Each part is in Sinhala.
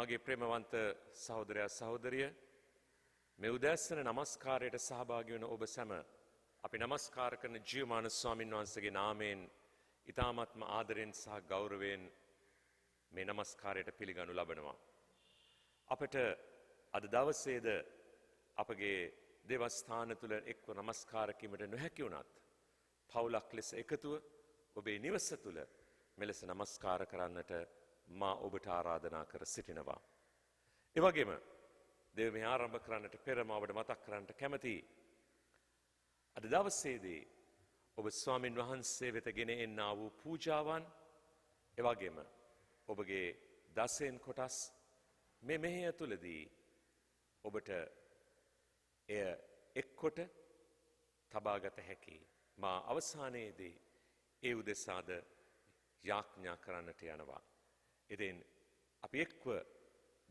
මගේ ප්‍රේමවන්ත සහෝදරයා සහෝදරිය මේ උදෑසන නමස්කාරයට සහභාගී වන ඔබ සැම අපි නමස්කාර කරන ජීවමාන ස්වාමීන් වහන්සේගේ නාමයෙන් ඊ타ත්ම ආදරෙන් සහ ගෞරවයෙන් මේ නමස්කාරයට පිළිගනු ලබනවා. අපට අද දවසේද අපගේ දේවස්ථාන තුල එක්ව නමස්කාර කිරීමට නොහැකි වුණත් පවුලක් ලෙස එකතුව ඔබේ නිවස තුල මෙලෙස නමස්කාර කරන්නට මා ඔබට ආරාධනා කර සිටිනවා. ඒ වගේම දේව මේ ආරම්භ කරන්නට පෙර මා ඔබට මතක් කරන්නට කැමතියි. අද දවසේදී ඔබ ස්වාමින් වහන්සේ වෙත ගෙන එන්නා වූ පූජාවන් ඒ වගේම ඔබගේ දසෙන් කොටස් මේ මෙහෙය තුලදී ඔබට එය එක්කොට තබාගත හැකි. මා අවසානයේදී ඒ උදෙසාද යාඥා කරන්නට යනවා. ඉතින් අපි එක්ව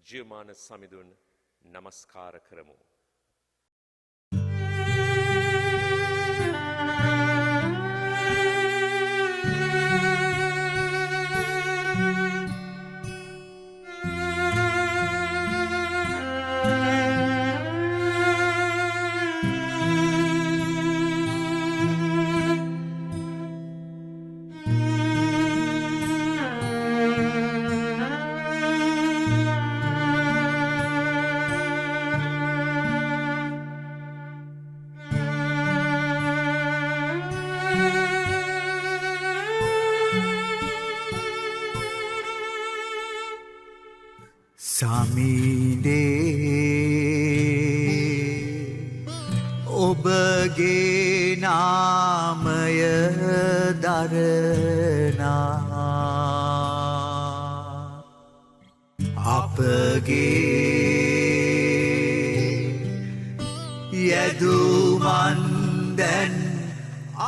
ජීවමාන සමිඳුන් නමස්කාර කරමු. ඔබගේ නාමය දරනා අපගේ යදුමන් දැන්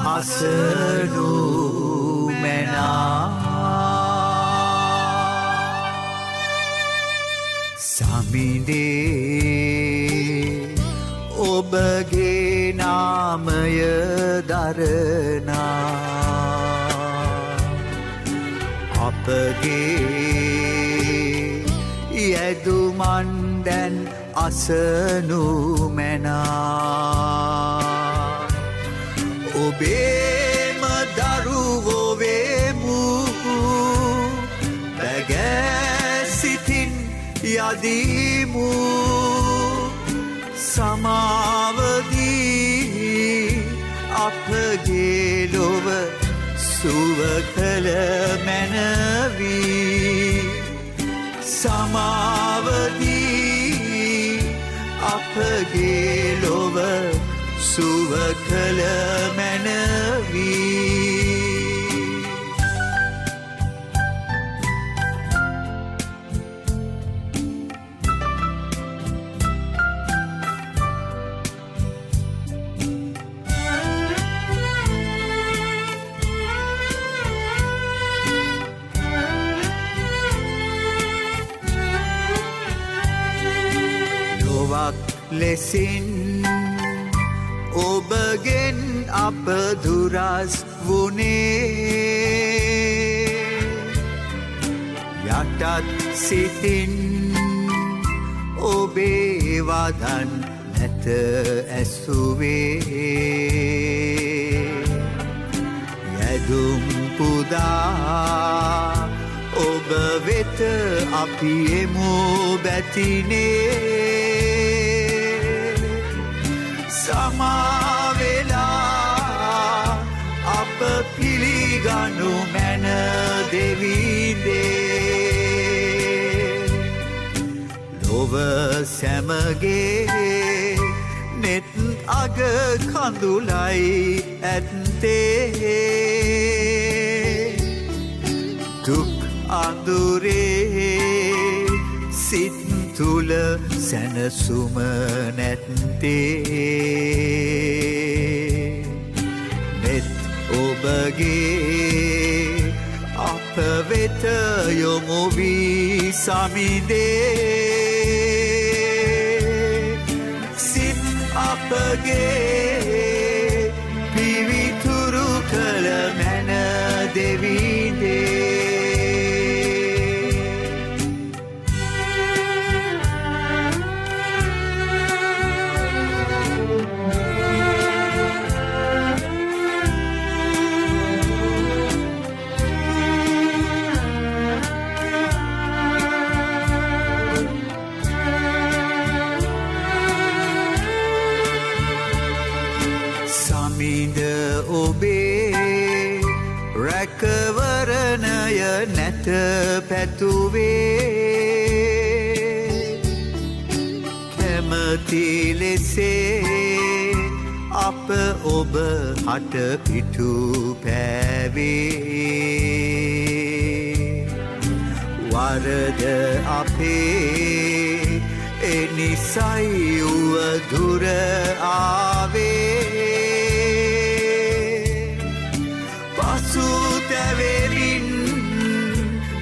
අසනු මැනා සමිඳේ ඔබගේ නාමය දරනා අපගේ යදුමන් දැන් අසනු මැනා ඔබේම දරුවෝ වෙමු බැගෑසිතින් යදීමු සමාවදී අපගේ ලොව සුව කළ මැනවී සමාවදී අපගේ ලොව සුව කළ මැනවී ලෙසින් ඔබගෙන් අප දුරස් වුණේ යටත් සිතින් ඔබේ වදන් නැත ඇසුවේ යදුම් පුදා ඔබ වෙත අපි එමු බැතිනේ සමාවෙලා අප පිළිගනු මැන දෙවිදේ ලොව සැමගේ නෙත් අග කඳුලයි ඇත්තේ දුක් අඳුරේ සිත් තුල සැනසුම නැත්තේ නෙත් ඔබගේ අප වෙත යොමු වී සමිඳේ සිත් අපගේ පිවිතුරු කළ මැන දෙවිදේ සැපත පැතුවේ කැමති ලෙසේ අප ඔබ හට පිටු පෑවේ වරද අපේ එනිසයි උවදුර ආවේ පසුතැවෙමින්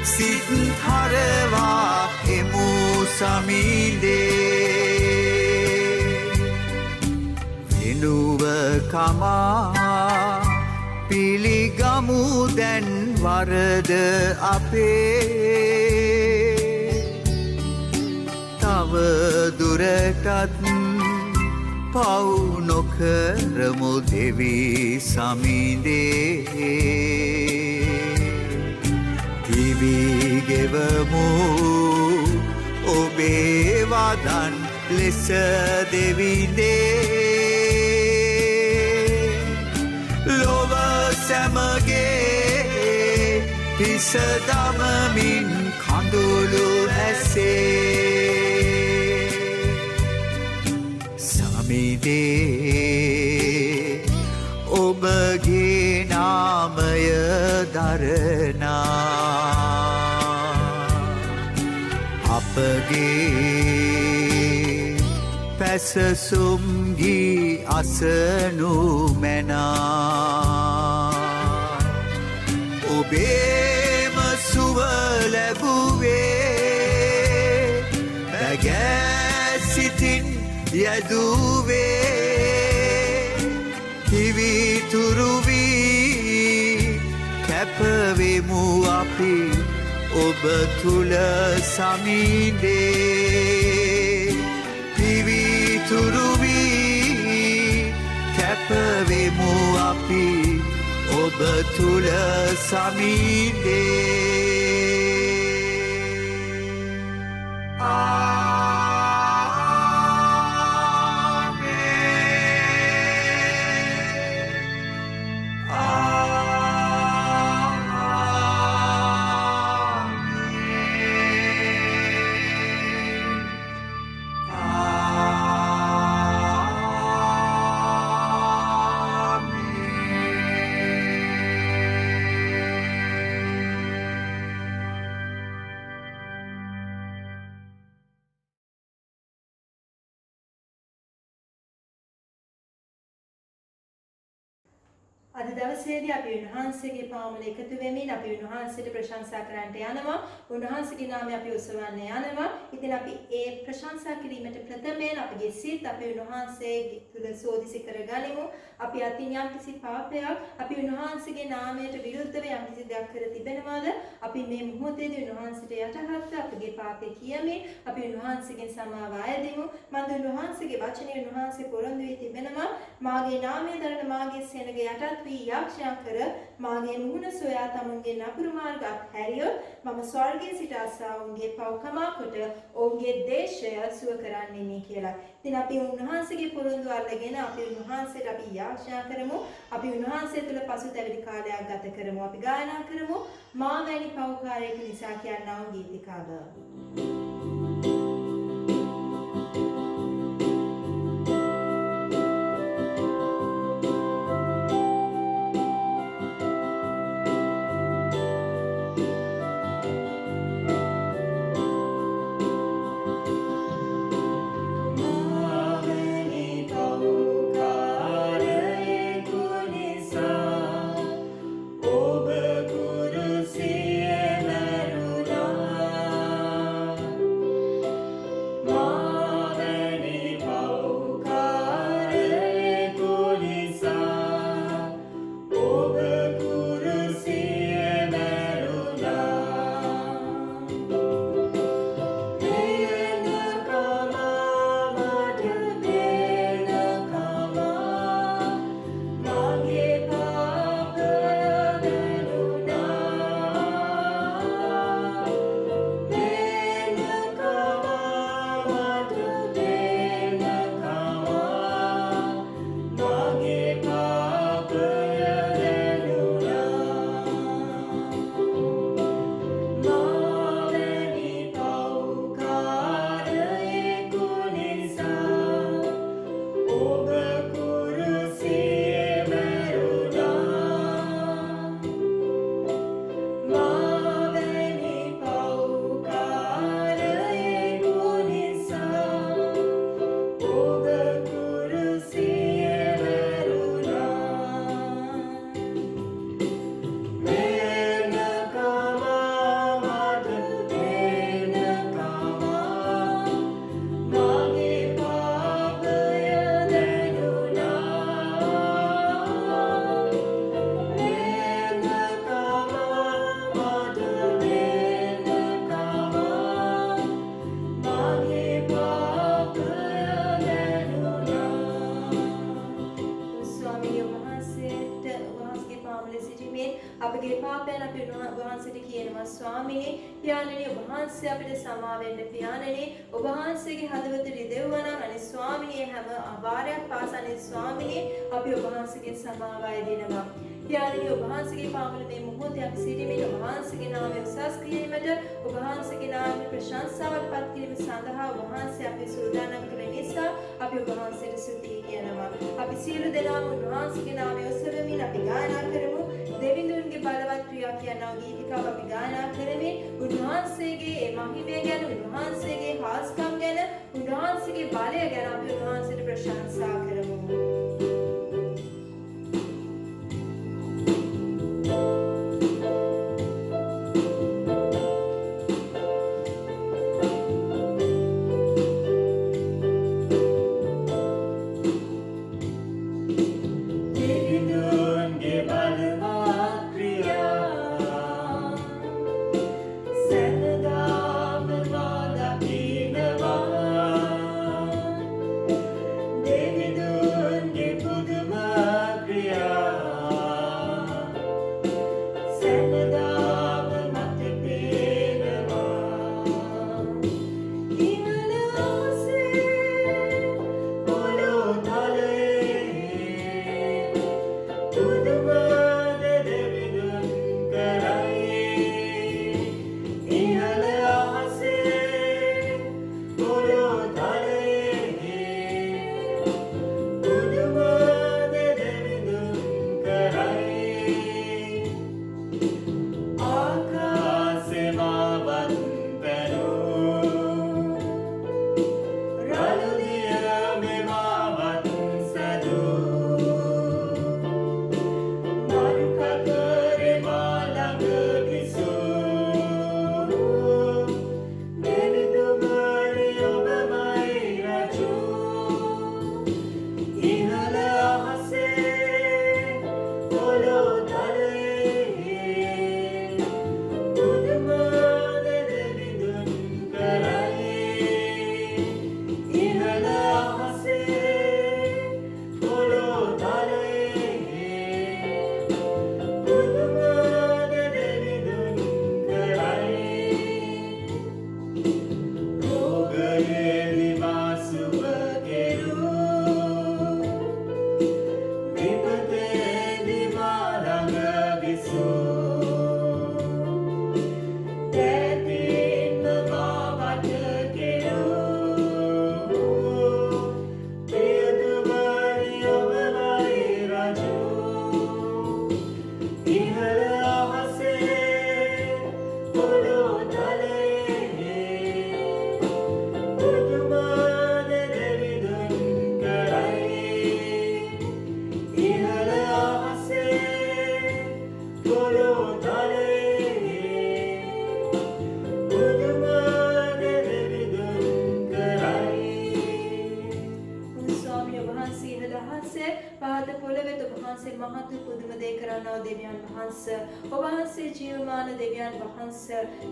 සිත් හරවා එමු සමීදේ වෙනුවකමා පිළිගමු දැන් වරද අපේ තව දුරටත් පව් නොකරමු දෙවී සමීදේ දිවිගෙවමු ඔබේ වදන් ලෙස දෙවිදේ ලොව සැමගේ හිස දමමින් කඳුළු ඇසේ සමිදේ ඔබගේ නාමය දරනා අපගේ පැසසුම්ගී අසනු මැනා ඔබේම සුව ලැබුවේ බැගෑසිතින් යදුවේ හිවිතුරුවී කැපවෙමු අපි ඔබ තුළ සමීදේ පිවිතුරුවී කැපවෙමු අපි ඔබ තුළ සමීදේ අද දවසේදී අපි උන්වහන්සේගේ පාමුල එකතු වෙමින් අපි උන්වහන්සේට ප්‍රශංසා කරන්නට යනවා. උන්වහන්සේගේ නාමය අපි උසවන්න යනවා. ඉතින් අපි ඒ ප්‍රශංසා කිරීමට ප්‍රථමයෙන් අපගේ සිත අපි උන්වහන්සේ තුල සෝදිසි කරගනිමු. අපි අතින් යම් කිසි පාපයක් අපි උන්වහන්සේගේ නාමයට විරුද්ධව යම් කිසි දෙයක් කර තිබෙනවාද අපි මේ මොහොතේදී උන්වහන්සේට යටහත් අපගේ පාපේ කියමින් අපි උන්වහන්සේගෙන් සමාව අයදිමු. මන්ද උන්වහන්සේගේ වචනේ උන්වහන්සේ පොරොන්දු වී තිබෙනවා. මාගේ නාමය දරන මාගේ සෙනග යටත් වී යාක්ෂා කර මාගේ මුහුණ සොයා තමුන්ගේ නපුරු මාර්ග අත්හැරියොත් මම ස්වර්ගයේ සිට අසාවුන්ගේ පව් කමා කොට ඔවුන්ගේ දේශය සුව කරන්නෙමි කියලා. ඉතින් අපි උන්වහන්සේගේ පොරොන්දු අල්ලගෙන අපි උන්වහන්සේට අපි යාක්ෂා කරමු. අපි උන්වහන්සේ තුළ පසුතැවිලි කාලයක් ගත කරමු. අපි ගායනා කරමු මා වැනි පව්කාරයෙකු නිසා කියනා වූ ගීතිකාව. ඔබ කුරුසියේ මැරුණා වහන්සේට කියනවා ස්වාමිනේ පියාණනි ඔබ වහන්සේ අපිට සමා වෙන්න පියාණනි ඔබ වහන්සේගේ හදවත රිදෙව්වා නම් අනේ ස්වාමිනේ හැම වාරයක් පාසානේ ස්වාමිනේ අපි ඔබ වහන්සේගෙන් සමාවය දෙනවා පියාණනි ඔබ වහන්සේගේ පාමුල මේ මොහොතේ අපි සිටීමේ ඔබ වහන්සේගේ නාමය උසස් කිරීමට ඔබ වහන්සේගේ නාමය ප්‍රශංසාවට පත් කිරීම සඳහා ඔබ වහන්සේ අපි සූදානම් කළ නිසා අපි ඔබ වහන්සේට ස්තුති කියනවා අපි සියලු දෙනාම ඔබ වහන්සේගේ නාමය ඔසවමින් අපි ගායනා කරමු දෙවිඳුන්ගේ බලවත් ක්‍රියා කියනවා ගීතිකාව අපි ගායනා කරමින් උන්වහන්සේගේ ඒ මහිමය ගැන උන්වහන්සේගේ හාස්කම් ගැන උන්වහන්සේගේ බලය ගැන අපි උන්වහන්සේට ප්‍රශංසා කරමු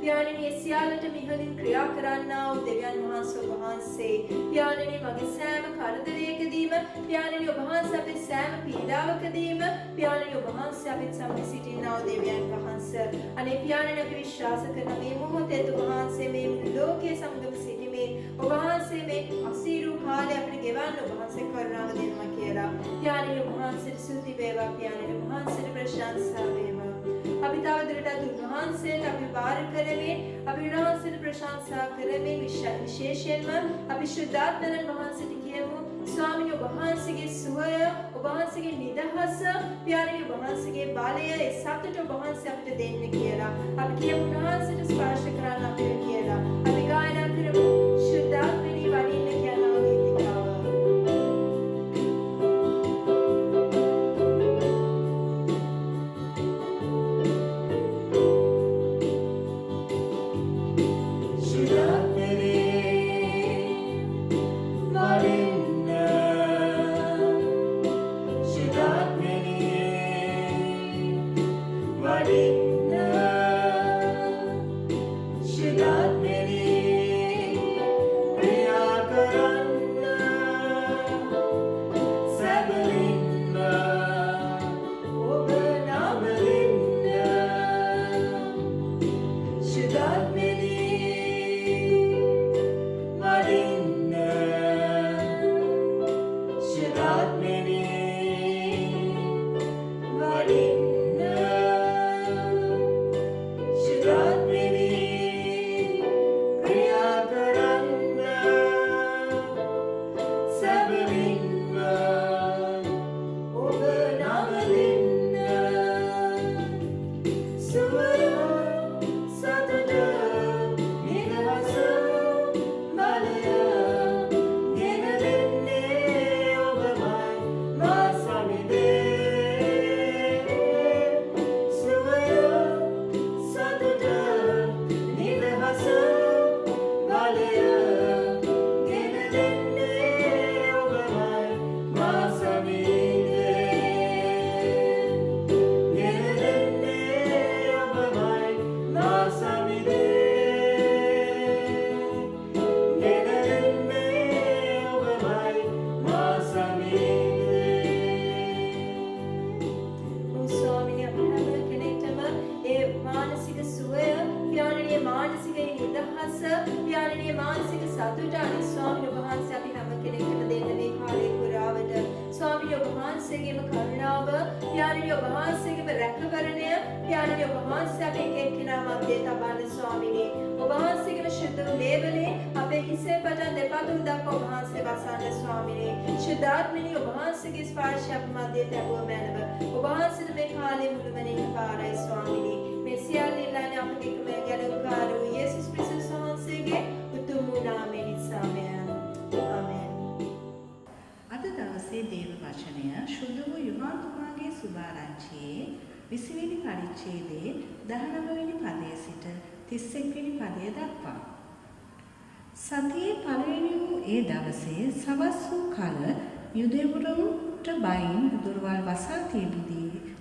පියාණනි සියල්ලට මිහලින් ක්‍රියා කරන්නා වූ දෙවියන් වහන්සේ ඔබ වහන්සේ පියාණනි මගේ සෑම කරදරයකදීම පියාණනි ඔබ වහන්සේ අපේ සෑම පීඩාවකදීම පියාණනි ඔබ වහන්සේ අපිට සමග සිටිනා වූ දෙවියන් වහන්සේ අනේ පියාණනි අපි විශ්වාස කරන මේ මොහොතේ ඔබ වහන්සේ මේ ලෝකයේ සමගම සිටීමේ ඔබ වහන්සේ මේ අසීරු කාලය අපිට ගෙවන්න ඔබ වහන්සේ කරුණාව දෙනවා කියලා පියාණනි ඔබ වහන්සේට ස්තුති වේවා පියාණනි ඔබ වහන්සේට ප්‍රශංසා වේවා අපි තවදුරටත් උන්වහන්සේට අපි බාර කරමින් අපි උන්වහන්සේට ප්‍රශංසා කරමින් විශේෂයෙන්ම අපි ශුද්ධාත්මයන් වහන්සේට කියමු ස්වාමීන් වහන්සේගේ සුවය ඔබ වහන්සේගේ නිදහස පියාණනි ඔබ වහන්සේගේ බලය ඒ සතුට ඔබ වහන්සේ අපිට දෙන්න කියලා අපි කියමු උන්වහන්සේට ස්පර්ශ කරන්න අපිට කියලා අපි ගායනා කරමු ශුද්ධාත්මනි වඩින්න කියන ගීතිකාව සතියේ පළවෙනි වූ ඒ දවසේ සවස් වූ කල යුදෙවුරුන්ට බයින් දුර්වල් වසා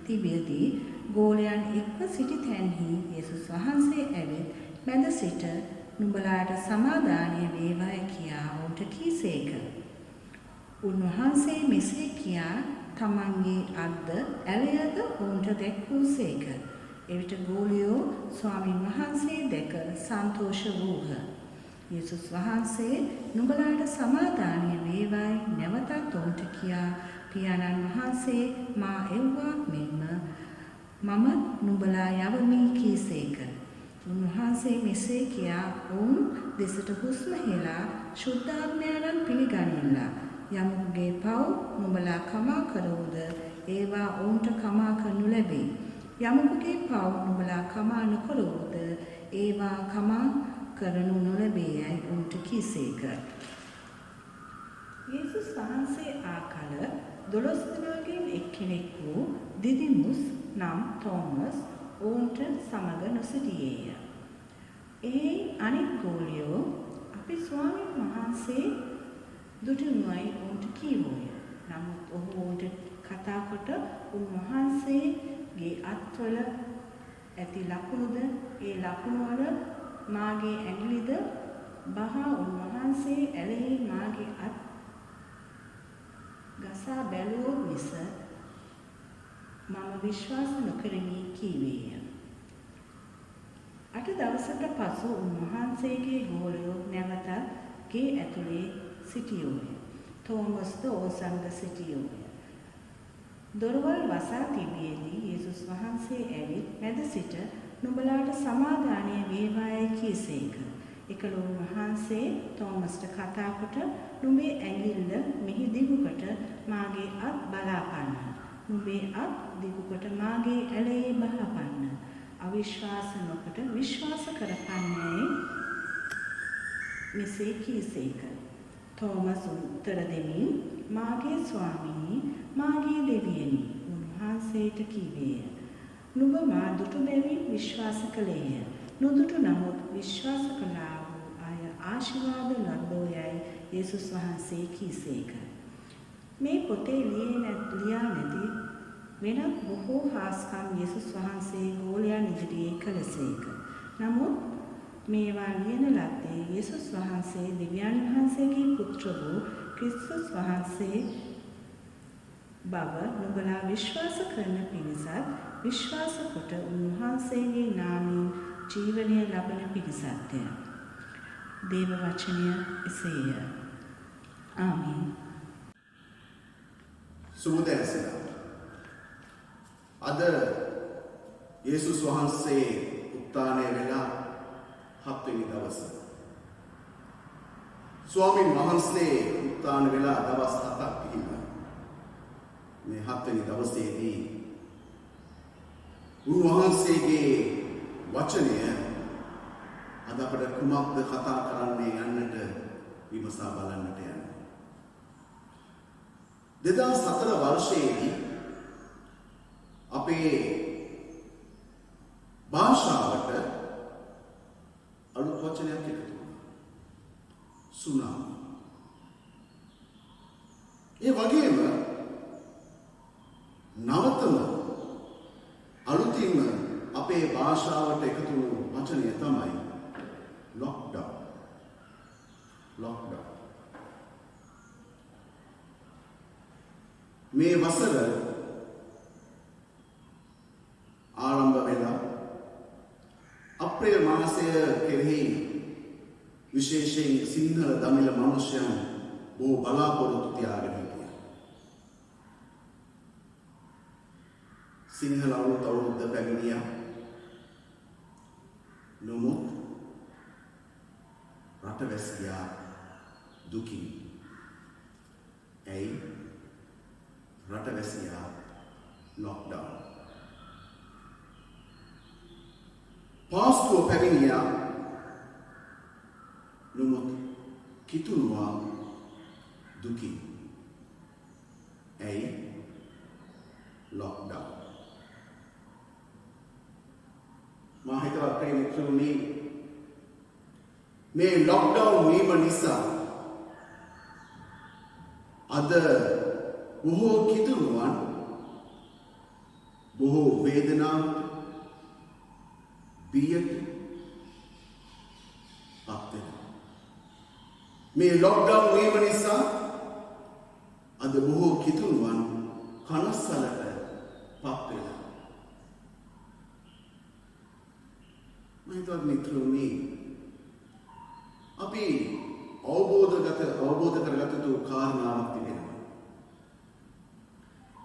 තිබියදී ගෝලයන් එක්ව සිටි තැන්හි යේසුස් වහන්සේ ඇවිත් මැද සිට නුඹලාට සමාදානය වේවායි කියා ඔවුන්ට කීසේක. උන්වහන්සේ මෙසේ කියා තමන්ගේ අද්ද ඇලයද ඔවුන්ට දැක්වූසේක. එවිට ගෝලියෝ ස්වාමින් වහන්සේ දැක සන්තෝෂ වූහ. යේසුස් වහන්සේ නුඹලාට සමාදානය වේවායි නැවතත් ඔවුන්ට කියා පියාණන් වහන්සේ මා එව්වා මෙන්ම මම නුඹලා යවමි කීසේක. උන්වහන්සේ මෙසේ කියා ඔවුන් දෙසට හුස්ම හෙලා ශුද්ධාත්මයන් පිළිගනිල්ලා. යමුගේ පව් නුඹලා කමා කරවුද ඒවා ඔවුන්ට කමා කරනු ලැබේ. යමුගේ පව් නුඹලා කමා නොකරවුද ඒවා කමා කරනු නොලැබේයයි ඔවුන්ට කීසේක. යේසුස් වහන්සේ ආකල 12 දෙනාගෙන් එක්කෙනෙක් වූ දිදිමුස් නම් තෝමස් ඔවුන්ට සමග නොසිටියේය. ඒ අනිත් ගෝලියෝ අපි ස්වාමීන් වහන්සේ දුටුනුයි ඔවුන්ට කීවෝය. නමුත් ඔහු ඔවුන්ට කතා කොට උන්වහන්සේගේ අත්වල ඇති ලකුණුද ඒ ලකුණුවල මාගේ ඇඟිලිද බහා උන්වහන්සේ ඇලෙහි මාගේ අත් ගසා බැලුවොත් මිස මම විශ්වාස නොකරමි කීවේය. 8 දවසකට පසු උන්වහන්සේගේ ගෝලයෝ නැවත ගේ ඇතුලේ සිටියෝය. තෝමස්ද ඕසංග සිටියෝය. දොරවල් වසා තිබියදී යේසුස් වහන්සේ ඇවිත් මැද සිට නුඹලාට සමාදානය වේවායි කීසේක. එකල උන්වහන්සේ තෝමස්ට කතා කොට නුඹේ ඇඟිල්ල මෙහි දිගුකොට මාගේ අත් බලාපන්න. නුඹේ අත් දිගුකොට මාගේ ඇලේ බහපන්න. අවිශ්වාස නොකොට විශ්වාස කරපන්නේ මෙසේ කීසේක. තෝමස් උත්තර දෙමින් මාගේ ස්වාමීනි මාගේ දෙවියනි උන්වහන්සේට කීවේය. නුඹ මා දුටු බැවින් විශ්වාස කළේය. නොදුටු නමුත් විශ්වාස කළා වූ අය ආශිර්වාද ලබෝයයි යේසුස් වහන්සේ කීසේක. මේ පොතේ ලියා නැති වෙනත් බොහෝ හාස්කම් යේසුස් වහන්සේ ගෝලයන් ඉදිරියේ කළසේක. නමුත් මේවා ලියන ලද්දේ යේසුස් වහන්සේ දෙවියන් වහන්සේගේ පුත්‍ර වූ ක්‍රිස්තුස් වහන්සේ බව නුඹලා විශ්වාස කරන පිණිසත් විශ්වාස කොට උන්වහන්සේගේ නාමයෙන් ජීවනය ලබන පිණිසත්ය. දේව වචනය එසේය. ආමේන්. සුබදැසලා. අද යේසුස් වහන්සේ උත්ථානය වෙලා 7 වෙනි දවසේ. ස්වාමීන් වහන්සේ උත්ථාන වෙලා දවස් 7ක් ගිහිල්ලා මේ 7 වෙනි දවසේදී උන්වහන්සේගේ වචනය අද අපට කුමක්ද කතා කරන්නේ යන්නට විමසා බලන්නට යනවා. 2004 වර්ෂයේදී අපේ භාෂාවට අලුත් වචනයක් එකතු වුණා. සුනාමි. ඒ වගේම නවතම අලුතින්ම අපේ භාෂාවට එකතු වුණු වචනය තමයි lockdown. lockdown. මේ වසර ආරම්භ වෙලා අප්‍රේල් මාසය කෙරෙහි විශේෂයෙන් සිංහල දමිළ මිනිසයන් බොහෝ බලාපොරොත්තු තියාගෙන හිටියා. සිංහල අවුරුද්ද පැමිණියා. නමුත් රටවැසියා දුකින්. ඇයි? රටවැසියා lockdown. පාස්කුව පැමිණියා. නමුත් කිතුණුවා දුකින්. ඇයි? lockdown. මා හිතුවා අපේ මිත්‍රයනි මේ lockdown වීම නිසා අද බොහෝ කිතුණුවන් බොහෝ වේදනාවට බියට පත් වෙනවා. මේ lockdown වීම නිසා අද බොහෝ කිතුණුවන් කනස්සලට පත් වෙනවා. මම මිත්‍රෝනි අපි අවබෝධ කරගත යුතු කාරණාවක් තිබෙනවා.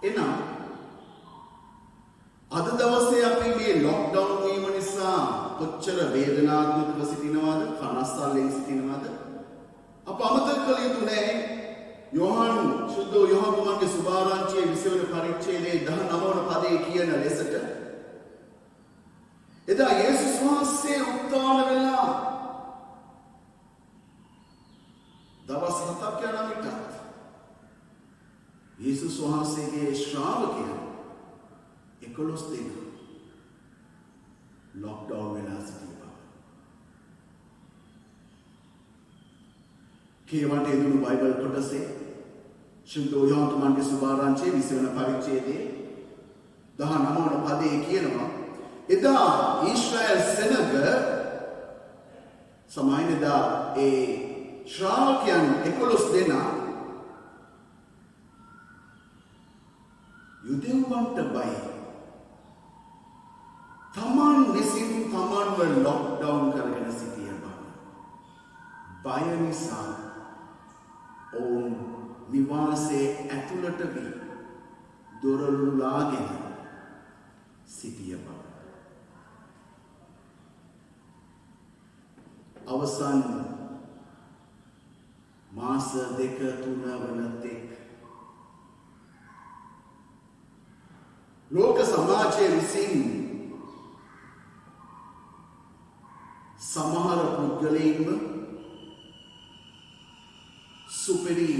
එනම් අද දවසේ අපි මේ lockdown වීම නිසා කොච්චර වේදනාත්මකව සිටිනවද, කනස්සල්ලෙන් සිටිනවද? අප අමතක කළ යුතු නැහැ. යෝහන් තුමන්ගේ සුභාරංචියේ 20 වෙනි පරිච්ඡේදයේ 19 වන පදයේ කියන ලෙසට එදා යේසුස් වහන්සේ උත්ථාන වෙලා දවස් 7ක් යන විටත් යේසුස් වහන්සේගේ ශ්‍රාවකයන් 11 දෙනා lockdown වෙලා සිටියා. කියවන්ට එදුණු බයිබල් කොටසේ යෝහන් තුමන්ගේ සුභාරංචියේ 20 වෙනි පරිච්ඡේදයේ 19 වන පදයේ කියනවා එදා ඊශ්‍රායල් සෙනග සමායනදා ඒ ශ්‍රාවකයන් 11 දෙනා යුදෙව්වන්ට බයි. තමන් විසින් තමන්ව ලොක්ඩවුන් කරගෙන සිටිය බව. බය නිසා ඔවුන් නිවාසයේ ඇතුළට වී දොරලු ලාගෙන සිටිය බව. අවසන් මාස 2-3 වන තෙක් ලෝක සමාජය විසින් සමහර පුද්ගලයින්ව සුපිරි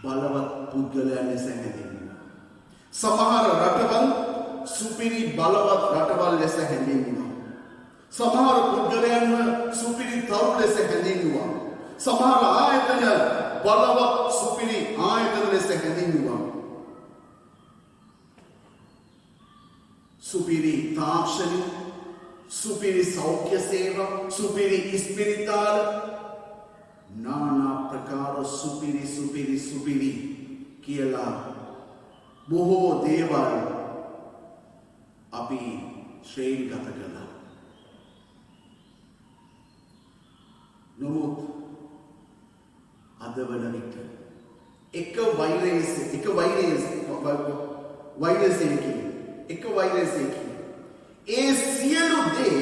බලවත් පුද්ගලයන් ලෙස හැඳින්වුවා. සමහර රටවල් සුපිරි බලවත් රටවල් ලෙස හැඳින්වුවා. සමහර පුද්ගලයන්ව සුපිරි තරු ලෙස හැඳින්වුවා. සමහර ආයතන බලවත් සුපිරි ආයතන ලෙස හැඳින්වුවා. සුපිරි තාක්ෂණය, සුපිරි සෞඛ්‍ය සේවා, සුපිරි ඉස්පිරිතාල, නානා ප්‍රකාර සුපිරි කියලා බොහෝ දේවල් අපි ශ්‍රේණිගත කළා. නමුත් අද වන විට එක වෛරසයකින් ඒ සියලු දේ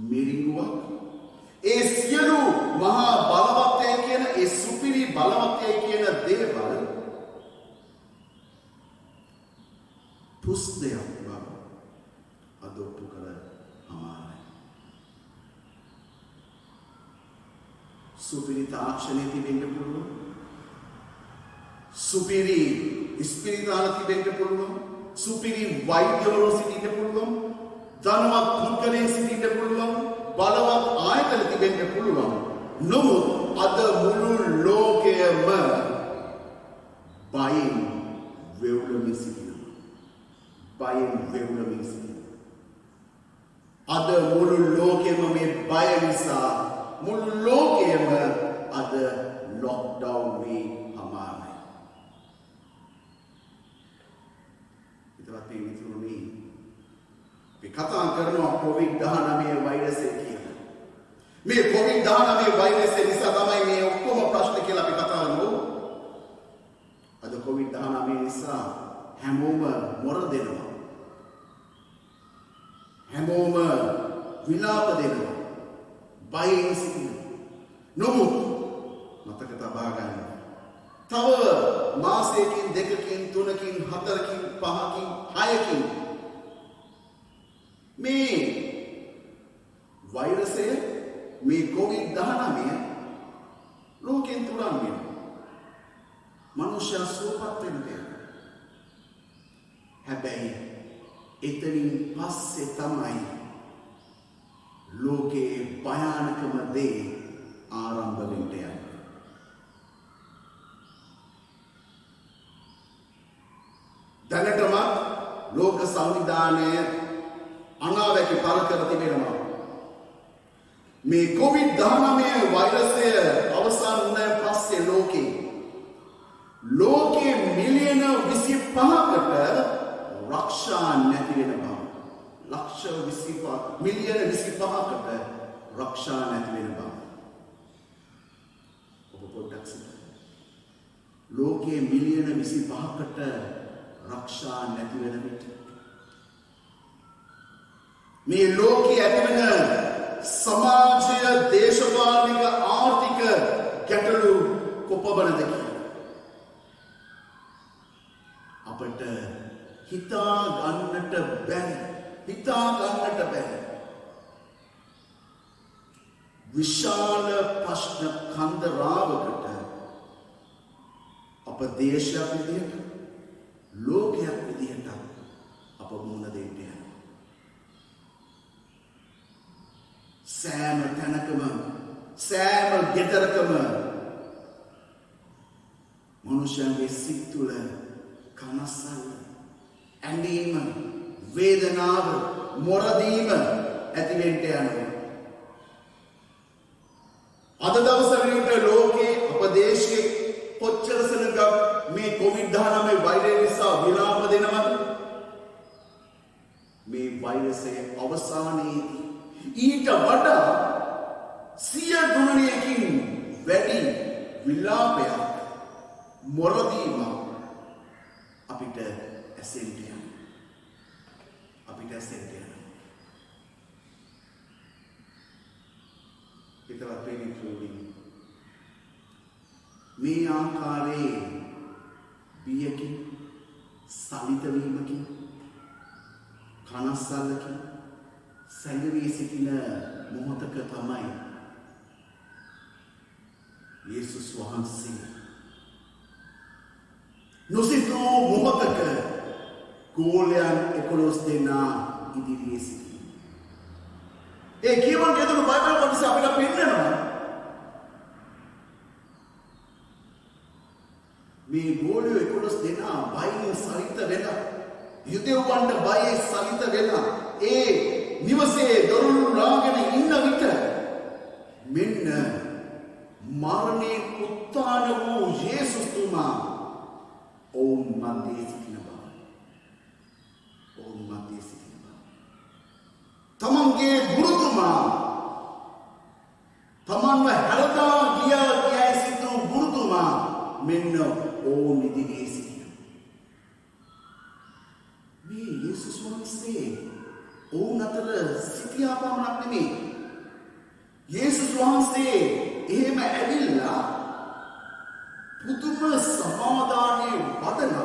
මිරිඟුවක් ඒ සියලු මහා බලවත්යයි කියන ඒ සුපිරි බලවත්යයි කියන දේවල් පුස්තයක් බව අද ඔප්පු කළ අමාරුයි. සුපිරි තාක්ෂණය තිබෙන්න පුළුවන්. සුපිරි ස්පිරිතාල තිබෙන්න පුළුවන්. සුපිරි වෛද්‍යවරු සිටින්න පුළුවන්. ධනවත් පුද්ගලයන් සිටින්න පුළුවන්. බලවත් ආයතන තිබෙන්න පුළුවන්. නමුත් අද මුළු ලෝකයම බයෙන් වෙවුලමින් සිටිනවා. බයෙන් වෙවුලමින් සිටිනවා. අද මුළු ලෝකෙම මේ බය නිසා මුළු ලෝකයම අද ලොක්ඩවුන් වී අමාරුයි. ඉතවත් මේ මිතුරුනි අපි කතා කරනවා COVID-19 වෛරසය කියලා. මේ COVID-19 වෛරසය නිසා තමයි මේ ඔක්කොම ප්‍රශ්න කියලා අපි කතා කරනවා. අද COVID-19 නිසා හැමෝම මොර දෙනවා. හැමෝම විලාප දෙනවා. බයෙන් සිටිනවා. නමුත් මතක තබා ගන්න. තව මාසයකින් දෙකකින් තුනකින් හතරකින් පහකින් හයකින් මේ වෛරසය මේ COVID-19 ලෝකෙන් තුරන් වෙනවා. මනුෂ්‍යයා සුවපත් වෙන දෙයක්. හැබැයි එතනින් පස්සේ තමයි ලෝකයේ භයානකම දේ ආරම්භ වෙන්න යන්නේ. දැනටම ලෝක සංවිධානය අනාවැකි පළ කර තිබෙනවා. මේ COVID-19 වෛරසය අවසන් වුණාන් පස්සේ ලෝකයේ මිලියන 25කට රක්ෂා නැති වෙන බව. මිලියන 25කට රක්ෂා නැති වෙන බව. ඔබ පොඩ්ඩක් සිතන්න. ලෝකයේ මිලියන 25කට රක්ෂා නැති වෙන විට මේ ලෝකයේ ඇතිවන සමාජය දේශපාලනික ආර්ථික ගැටලු කොපමණද කියලා අපට හිතා ගන්නට බැහැ. විශාල ප්‍රශ්න කන්දරාවකට අප දේශයක් විදිහට ලෝකයක් විදිහට අප මුහුණ දෙන්න යනවා. සෑම තැනකම සෑම ගෙදරකම මනුෂ්‍යයන්ගේ සිත් තුළ කනස්සල්ල, ඇඬීම, වේදනාව, මොරදීම ඇති වෙන්න යනවා. අද දවස වෙනකොට ලෝකේ අප දේශයේ කොච්චර සෙනඟක් මේ COVID-19 වෛරය නිසා විලාප දෙනවද? මේ වෛරසයේ අවසානයේදී ඊට වඩා 100 ගුණයකින් වැඩි විලාපයක්, මොරදීමක් අපිට ඇසෙන්න යනවා. හිතවත් වෙන්නේ මේ ආකාරයේ බියකින්, සලිත වීමකින්, කනස්සල්ලකින් සැඟවී සිටින මොහොතක තමයි යේසුස් වහන්සේ නොසිතූ මොහොතක ගෝලයන් 11 දෙනා ඉදිරියේ සිටින. ඒ කියවන දෙතුණු බයිබල් කොටස අපිට පෙන්නනවා මේ ගෝලයෝ 11 දෙනා බයෙන් සලිත වෙලා යුදෙව්වන්ට බයේ සලිත වෙලා ඒ නිවසේ දොරටු ලාගෙන ඉන්න විට මෙන්න මරණයෙන් උත්ථාන වූ යේසුස් තුමා ඔවුන් මැදේ සිටින බව. තමන්ගේ ගුරුතුමා තමන්ව හැරදා ගියා සිටු ගුරුතුමා මෙන්න ඕන් ඉදිරියේ සිටිනවා. මේ යේසුස් වහන්සේ ඕන් අතර සිටියා පමණක් නෙමෙයි. යේසුස් වහන්සේ එහෙම ඇවිල්ලා පුදුම සමාදානයේ වදන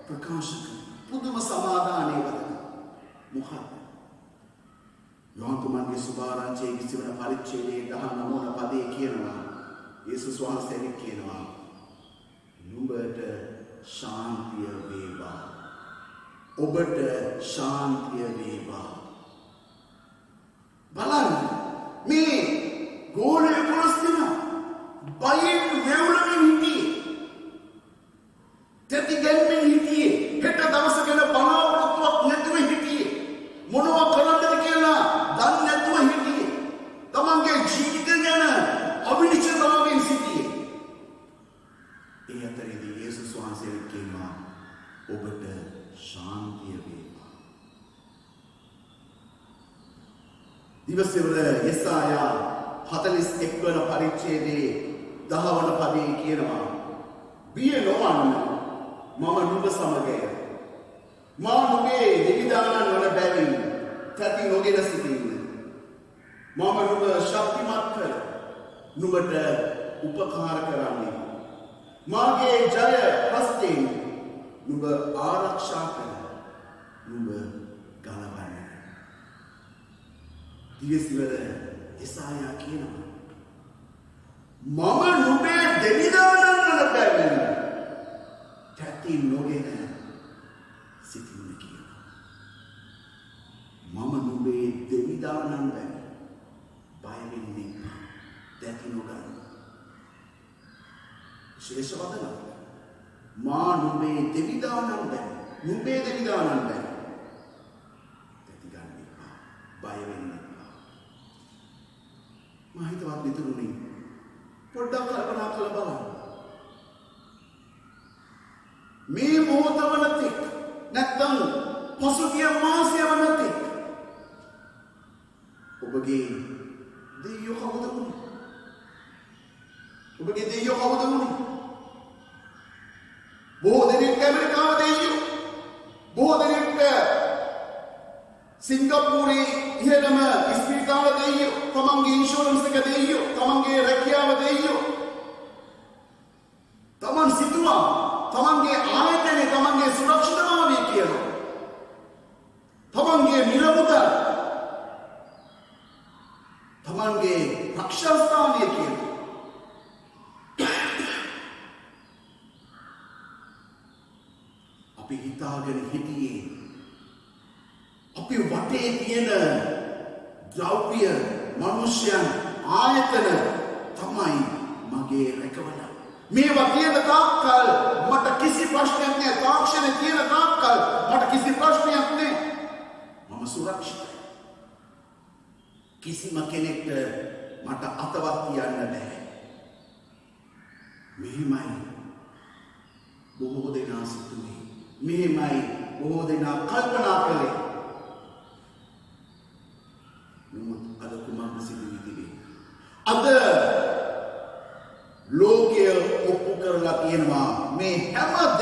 ප්‍රකාශ කරනවා. පුදුම සමාදානයේ වදන. මොකක්ද? යෝහන්තුමන්ගේ සුභාරංචියේ 20 වන පරිච්ඡේදයේ 19 වන පදයේ කියනවා යේසුස් වහන්සේ කියනවා නුඹට ශාන්තිය වේවා. ඔබට ශාන්තිය වේවා. බලන්න මේ ගෝලයේ 11 දෙනා බයෙන් වෙවුලමින් හිටියේ. තෙති ගැන්මෙන් හිටියේ. හෙට දවස ගැන බලාපොරොත්තුවක් නැතුව හිටියේ. මොනවා කරන්නද කියලා දන්නේ නැතුව හිටියේ. තමන්ගේ ජීවිතය ගැන අවිනිශ්චිතතාවයෙන් සිටියේ. ඒ අතරේදී යේසුස් වහන්සේ කියනවා ඔබට ශාන්තිය වේවා. දිවසේවල යෙසායා 41 වන පරිච්ඡේදයේ 10 වන පදයේ කියනවා බිය නොවන්න මම නුඹ සමගය. මා නුඹේ දෙවිදානන් වන බැවින් තැති නොගෙන සිටින්න. මම නුඹ ශක්තිමත් කර නුඹට උපකාර කරන්නේ. මාගේ ජය හස්තයෙන් නුඹ ආරක්ෂා කර නුඹ ගලවන්න. දිවසේවල යෙසායා කියනවා මම නුඹේ දෙවිදානන් වන බැවින් තැති නොගෙන සිටින්න කියනවා. මම නුඹේ දෙවිදානන් බැවින් බය වෙන්නේ තැති නොගන්න. ශේෂ වදන මා නුඹේ දෙවිදානන් බැවින් නුඹේ දෙවිදානන් බැවින් තැති ගන්න එපා. බය වෙන්න එපා. මා හිතවත් මිතුරුනි පොඩ්ඩක් කල්පනා කරලා බලන්න. මේ මොහොත වනතෙක් නැත්නම් පසුගිය මාසය වනතෙක් ඔබගේ දෙවියෝ කවුද වුනේ? ඔබගේ දෙවියෝ කවුද වුනේ? බොහෝ දෙනෙක් ඇමරිකාව දෙවියෝ, බොහෝ දෙනෙක් සිංගප්පූරේ ඉහළම ස්පිරිතාල දෙවියෝ, තමන්ගේ ඉන්ෂුරන්ස් එක දෙවියෝ, තමන්ගේ රැකියාව දෙවියෝ. තමන් සිතුවා තමන්ගේ ආයතනයේ තමන්ගේ සුරක්ෂිතභාවය කියලා. තමන්ගේ නිරමුදල් තමන්ගේ රක්ෂාස්ථානය කියලා. අපි හිතාගෙන හිටියේ අපි වටේ තියෙන ද්‍රව්‍ය මනුෂ්‍යයන් ආයතන තමයි මගේ රැකවරණ. මේවා තියෙන තාක්කල් මට කිසි ප්‍රශ්නයක් නැහැ. තාක්ෂණය තියෙන තාක්කල් මට කිසි ප්‍රශ්නයක් නැහැ. මම සුරක්ෂිතයි. කිසිම කෙනෙක්ට මට අතවත් තියන්න බෑ. මෙහෙමයි බොහෝ දෙනා සිතුවේ. මෙහෙමයි බොහෝ දෙනා කල්පනා කළේ. නමුත් අද කුමක්ද සිදු වෙන්නේ? අද ලෝකය ඔප්පු කරලා තියෙනවා මේ හැම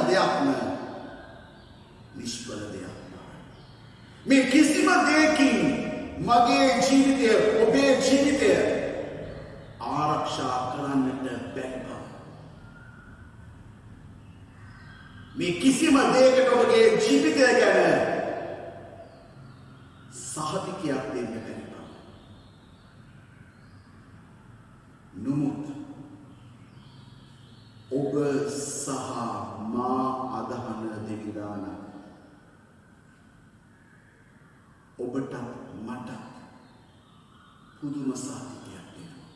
දෙයක්ම නිෂ්ඵල දෙයක්. මේ කිසිම දෙයකින් මගේ ජීවිතය ඔබේ ජීවිතය ආරක්ෂා කරන්නට බැහැ. මේ කිසිම දෙයකට ඔබගේ ජීවිතය ගැන සහතිකයක් දෙන්න බැහැ. නමුත් ඔබ සහ මා අදහන දෙවිදාන ඔබට මට පුදුම සහතිකයක් දෙනවා.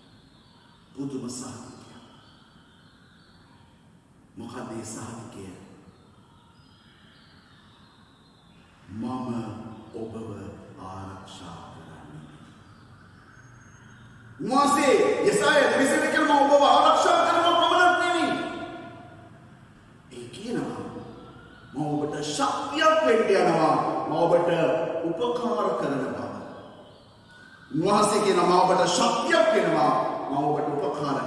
පුදුම සහතිකයක්. මොකද ඒ සහතිකය? මම ඔබව ආරක්ෂා කරන්නේ. උන්වහන්සේ යෙසායා දෙවිසෙන් කියනවා ඔබව ආරක්ෂා කරනවා පමණක් නෙවෙයි. ඒ කියනවා මම ඔබට ශක්තියක් වෙන්න යනවා. මම ඔබට උපකාර කරන බව. උන්වහන්සේ කියනවා මම ඔබට ශක්තියක් වෙනවා. මම ඔබට උපකාර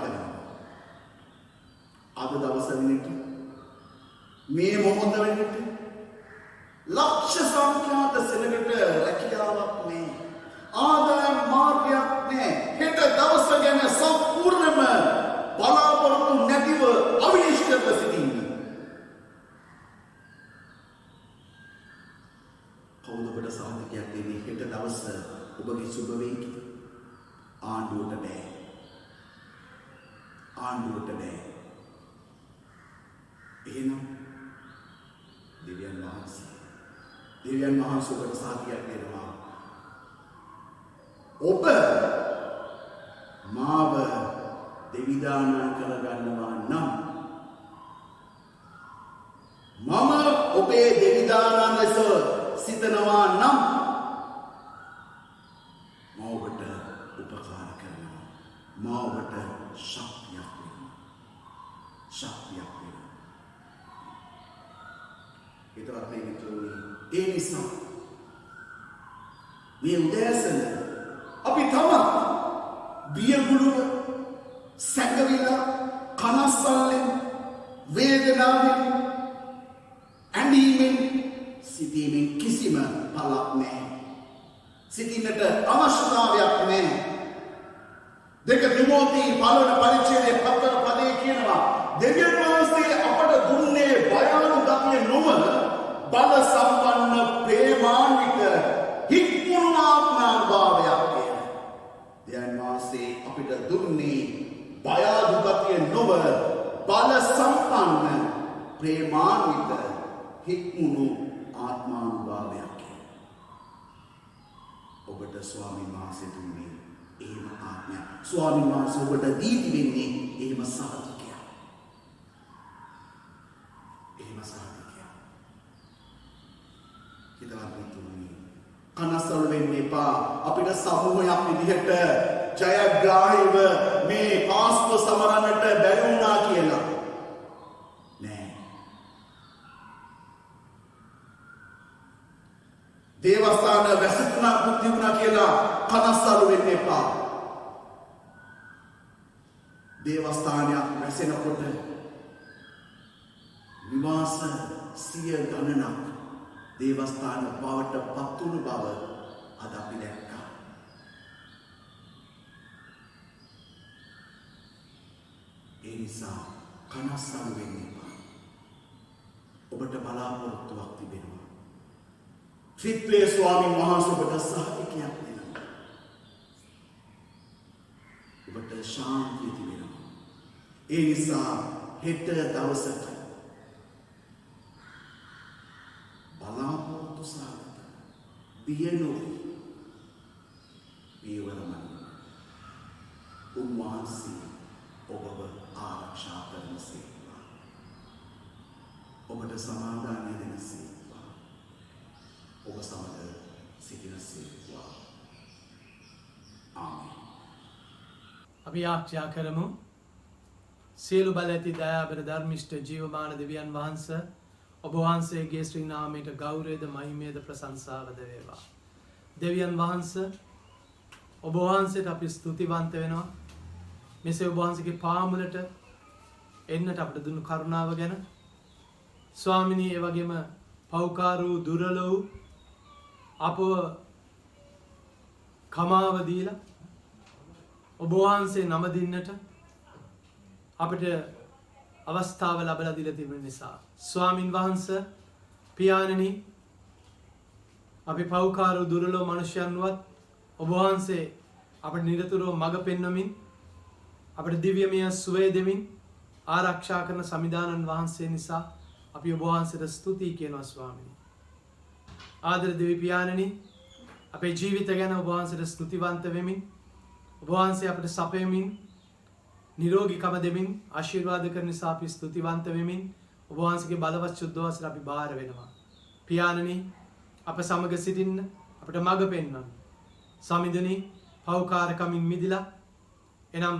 වෙනට මේ මොහොත වෙනට ලක්ෂ සංඛ්‍යාත සෙනගට රැකියාවක් නැහැ. ආදායම් මාර්ගයක් නැහැ. හෙට දවස ගැන සම්පූර්ණම බලාපොරොත්තු නැතිව අවිනිශ්චිතව සිටින්න. කවුද ඔබට සාධකයක් දෙන්නේ හෙට දවස ඔබගේ සුබ වෙයි කියලා? ආණ්ඩුවට බෑ. ආණ්ඩුවට බෑ. එහෙනම් දෙවියන් වහන්සේ ඔබට සාධකයක් දෙනවා. ඔබ මාව දෙවිදාන කරගන්නවා නම් මම ඔබේ දෙවිදාන ලෙස සිතනවා නම් මම ඔබට උපකාර කරනවා. මම ඔබට ශක්තියක් දෙනවා. ශක්තියක් දෙනවා. ඒතරත් මේ මිත්‍රෝනි ඒ නිසා මේ උදෑසන අපි තවත් බියගුළුව සැඟවිලා කනස්සල්ලෙන් වේදනාවෙන් ඇඬීමෙන් සිටීමෙන් කිසිම පළක් නැහැ. සිටින්නට අවශ්‍යතාවයක් නැහැ. 2 තිමෝති 5 පරිච්ඡේදයේ 4 පදයේ කියනවා දෙවියන් වහන්සේ අපට දුන්නේ භයානක ගතිය නොවන බල සම්පන්න ප්‍රේමාන්විත හික්මුණු ආත්මාභාවයක් කියලා. දෙවියන් වහන්සේ අපිට දුන්නේ භයානක ගතිය නොවන බල සම්පන්න ප්‍රේමාන්විත හික්මුණු ආත්මානුභාවයක් කියලා. ඔබට ස්වාමීන් වහන්සේ දුන්නේ එහෙම ආත්මයක්. ස්වාමීන් වහන්සේ ඔබට දීති වෙන්නේ එහෙම සාධකයක්. එහෙම සාධකයක්. හිතවත්තුනි කනස්සල් වෙන්න එපා. අපිට සමූහයක් විදිහට ජයග්‍රාහීව මේ පාස්කු සමරන්නට බැරි වුණා කියලා. නෑ. දේවස්ථාන වැසුණා බුද්ධි වුණා කියලා කනස්සල් වෙන්න එපා. දේවස්ථානයක් වැසෙනකොට නිවාස 100 ගණනක් දේවස්ථාන බවට පත් වුණු බව අද අපි දැක්කා. ඒ නිසා කනස්සල් වෙන්න එපා. ඔබට බලාපොරොත්තුවක් තිබෙනවා. ත්‍රිත්වයේ ස්වාමීන් වහන්සේ ඔබට සහතිකයක් දෙනවා. ඔබට ශාන්තිය තිබෙනවා. ඒ නිසා හෙට දවසට බලාපොරොත්තු සහගත බිය නොවී පියවරමයි උන්වහන්සේ ඔබව ආරක්ෂා කරනසේවා. ඔබට සමාදානය දෙනසේවා. ඔබ සමග සිටිනසේවා. ආමේන්. අපි ආරක්ෂා කරමු. සියලු බල ඇති දයාබර ධර්මිෂ්ඨ ජීවමාන දෙවියන් වහන්සේ ඔබ වහන්සේගේ ශ්‍රී නාමයට ගෞරවයද මහිමයද ප්‍රශංසාවද වේවා. දෙවියන් වහන්සේ ඔබ වහන්සේට අපි ස්තුතිවන්ත වෙනවා. මෙසේ ඔබ වහන්සේගේ පාමුලට එන්නට අපට දුන්නු කරුණාව ගැන. ස්වාමිනී ඒ වගේම පෞකාර වූ දුර්වල වූ අපව කමාව දීලා ඔබ වහන්සේ නම දින්නට අපිට අවස්ථාව ලැබලා දීලා තිබෙන නිසා ස්වාමින් වහන්සේ පියාණනි අපි පෞකාර වූ දුර්වල මනුෂ්‍යයන්වත් ඔබ වහන්සේ අපට නිරතුරුව මඟ පෙන්වමින් අපට දිව්‍යමය සුවය දෙමින් ආරක්ෂා කරන සමිදානන් වහන්සේ නිසා අපි ඔබ වහන්සේට ස්තුතියි කියනවා ස්වාමීනි. ආදර දෙවි පියාණනි අපේ ජීවිත ගැන ඔබ වහන්සේට ස්තුතිවන්ත වෙමින් ඔබ වහන්සේ අපට සපයමින් නිරෝගීකම දෙමින් ආශිර්වාද කරන නිසා අපි ස්තුතිවන්ත වෙමින් ඔබ වහන්සේගේ බලවත් සුද්ධ වස්ත්‍ර අපි බාර වෙනවා. පියාණනි අප සමග සිටින්න අපට මඟ පෙන්වන්න. සමිඳුනි පෞකාරකමින් මිදිලා එනම්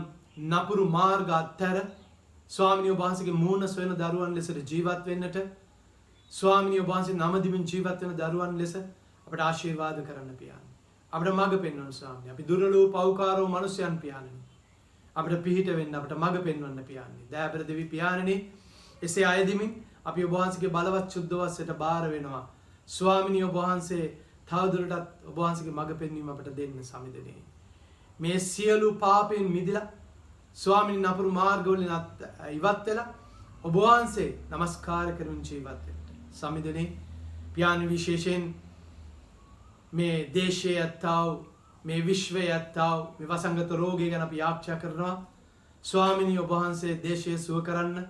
නපුරු මාර්ග අත්හැර ස්වාමිනී ඔබ වහන්සේගේ මූණ සොයන දරුවන් ලෙසට ජීවත් වෙන්නට ස්වාමිනී ඔබ වහන්සේ නම දිමින් ජීවත් වෙන දරුවන් ලෙස අපට ආශිර්වාද කරන්න පියාණනි. අපට මඟ පෙන්වන්න ස්වාමිනී. අපි දුර්වල වූ පෞකාර වූ මනුෂ්‍යයන් පියාණනි. අපට පිහිට වෙන්න අපට මඟ පෙන්වන්න පියාණනි. දයාබර දෙවි පියාණනි එසේ අයදිමින් අපි ඔබ වහන්සේගේ බලවත් සුද්ධ වස්සට බාර වෙනවා. ස්වාමිනී ඔබ වහන්සේ තවදුරටත් ඔබ වහන්සේගේ මඟ පෙන්වීම අපට දෙන්න සමිදෙනේ. මේ සියලු පාපයෙන් මිදලා ස්වාමිනී නපුරු මාර්ගවලින් ඉවත් වෙලා ඔබ වහන්සේ নমස්කාර කරමින් ජීවත් වෙන්න. සමිදෙනේ පියාණන් විශේෂයෙන් මේ දේශයේ ඇත්තව මේ විශ්වයේ ඇත්තව මේ වසංගත රෝගය ගැන අපි යාඥා කරනවා. ස්වාමිනී ඔබ වහන්සේ දේශය සුව කරන්න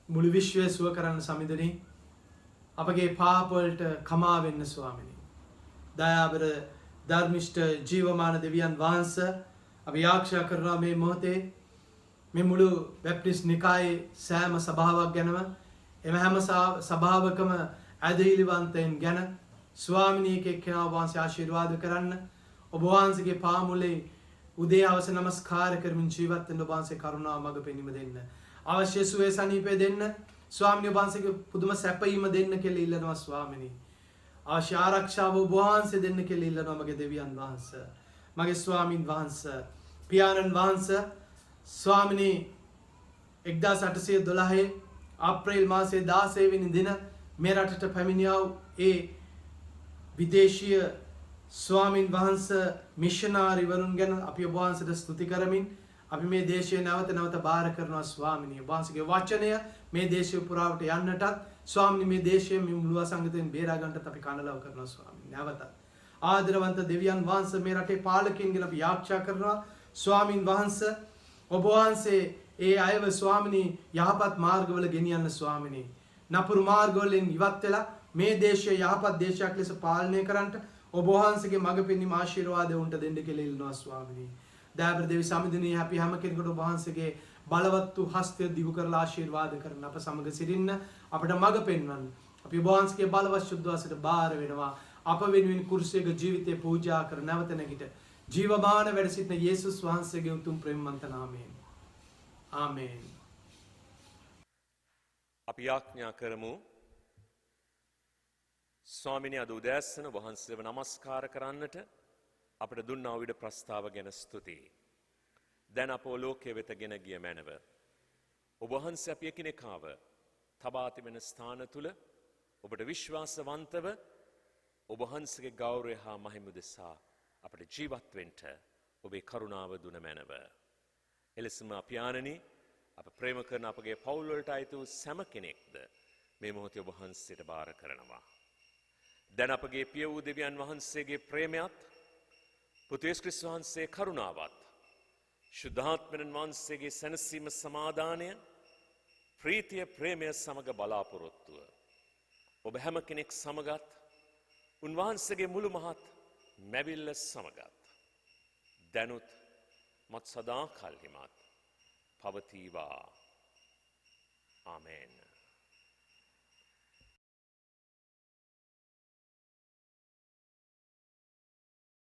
මුළු විශ්වය සුව කරන්න සමිදෙනේ අපගේ පාප වලට කමා වෙන්න ස්වාමිනී. දයාබර ධර්මිෂ්ඨ ජීවමාන දෙවියන් වහන්සේ අපි යාඥා කරනවා මේ මොහොතේ මේ මුළු බැප්ටිස්ට් නිකායේ සෑම සභාවක් ගැනම එම හැම සභාවකම ඇදහිලිවන්තයන් ගැන ස්වාමිනී කෙනා වහන්සේ ආශිර්වාද කරන්න. ඔබ වහන්සේගේ පාමුලේ උදේ හවස නමස්කාර කරමින් ජීවත් වෙන්න ඔබ වහන්සේ කරුණාව මඟ පෙනීම දෙන්න. අවශ්‍ය සුවය සනීපය දෙන්න. ස්වාමිනී ඔබ වහන්සේගේ පුදුම සැපයීම දෙන්න කියලා ඉල්ලනවා ස්වාමිනී. අවශ්‍ය ආරක්ෂාව ඔබ වහන්සේ දෙන්න කියලා ඉල්ලනවා මගේ දෙවියන් වහන්සේ. මගේ ස්වාමින් වහන්සේ පියාණන් වහන්සේ ස්වාමිනී 1812 අප්‍රේල් මාසයේ 16 වෙනි දින මේ රටට පැමිණියා ඒ විදේශීය ස්වාමින් වහන්සේ මිෂනාරිවරුන් ගැන අපි ඔබ වහන්සේට ස්තුති කරමින් අපි මේ දේශය නැවත නැවත බාර කරනවා ස්වාමිනී. ඔබ වහන්සේගේ වචනය මේ දේශය පුරාවට යන්නටත් ස්වාමිනී මේ දේශය මේ මුළු අසංගතයෙන් බේරා ගන්නටත් අපි කනලව කරනවා ස්වාමිනී. නැවතත් ආදරවන්ත දෙවියන් වහන්සේ මේ රටේ පාලකයන් ගැන අපි යාඥා කරනවා ස්වාමින් වහන්සේ ඔබ වහන්සේ ඒ අයව ස්වාමිනී යහපත් මාර්ගවල ගෙනියන්න ස්වාමිනී. නපුරු මාර්ගවලින් ඉවත් වෙලා මේ දේශය යහපත් දේශයක් ලෙස පාලනය කරන්නට ඔබ වහන්සේගේ මඟ පෙන්වීම ආශිර්වාදය උන්ට දෙන්න කියලා ඉල්ලනවා ස්වාමිනී. දයාබර දෙවි සමිඳුනී අපි හැම කෙනෙකුට ඔබ වහන්සේගේ බලවත් වූ හස්තය දිගු කරලා ආශිර්වාද කරන අප සමග සිටින්න අපට මඟ පෙන්වන්න. අපි ඔබ වහන්සේගේ බලවත් සුද්ධ වසට බාර වෙනවා. අප වෙනුවෙන් කුරුසයක ජීවිතේ පූජා කර නැවත නැගිට ජීවමාන වැඩ සිටින යේසුස් වහන්සේගේ උතුම් ප්‍රේමවන්ත නාමයෙන්. ආමේන්. අපි යාඥා කරමු. ස්වාමිනී අද උදෑසන වහන්සේව නමස්කාර කරන්නට අපට දුන්නා වූ ඉඩ ප්‍රස්තාව ගැන ස්තුතියි. දැන් අප ලෝකයේ වෙත ගෙන ගිය මැනව. ඔබ වහන්සේ අපි එකිනෙකාව තබා තිබෙන ස්ථාන තුල ඔබට විශ්වාසවන්තව ඔබ වහන්සේගේ ගෞරවය හා මහිම දෙසා අපට ජීවත් වෙන්න ඔබේ කරුණාව දුන මැනව. එලෙසම අප්‍යානනි අප ප්‍රේම කරන අපගේ පවුල් වලට අයිති වූ සෑම කෙනෙක්ද මේ මොහොතේ ඔබ වහන්සේට බාර කරනවා. දැන් අපගේ පිය වූ දෙවියන් වහන්සේගේ ප්‍රේමයත් පුතු යේසුස් ක්‍රිස්තුස් වහන්සේ කරුණාවත් ශුද්ධාත්මයන් වහන්සේගේ සැනසීම සමාදානය ප්‍රීතිය ප්‍රේමය සමග බලාපොරොත්තුව ඔබ හැම කෙනෙක් සමගත් උන්වහන්සේගේ මුළු මහත් මැවිල්ල සමගත් දැනුත් මත් සදා කල්හිමත් පවතිවා. ආමේන්.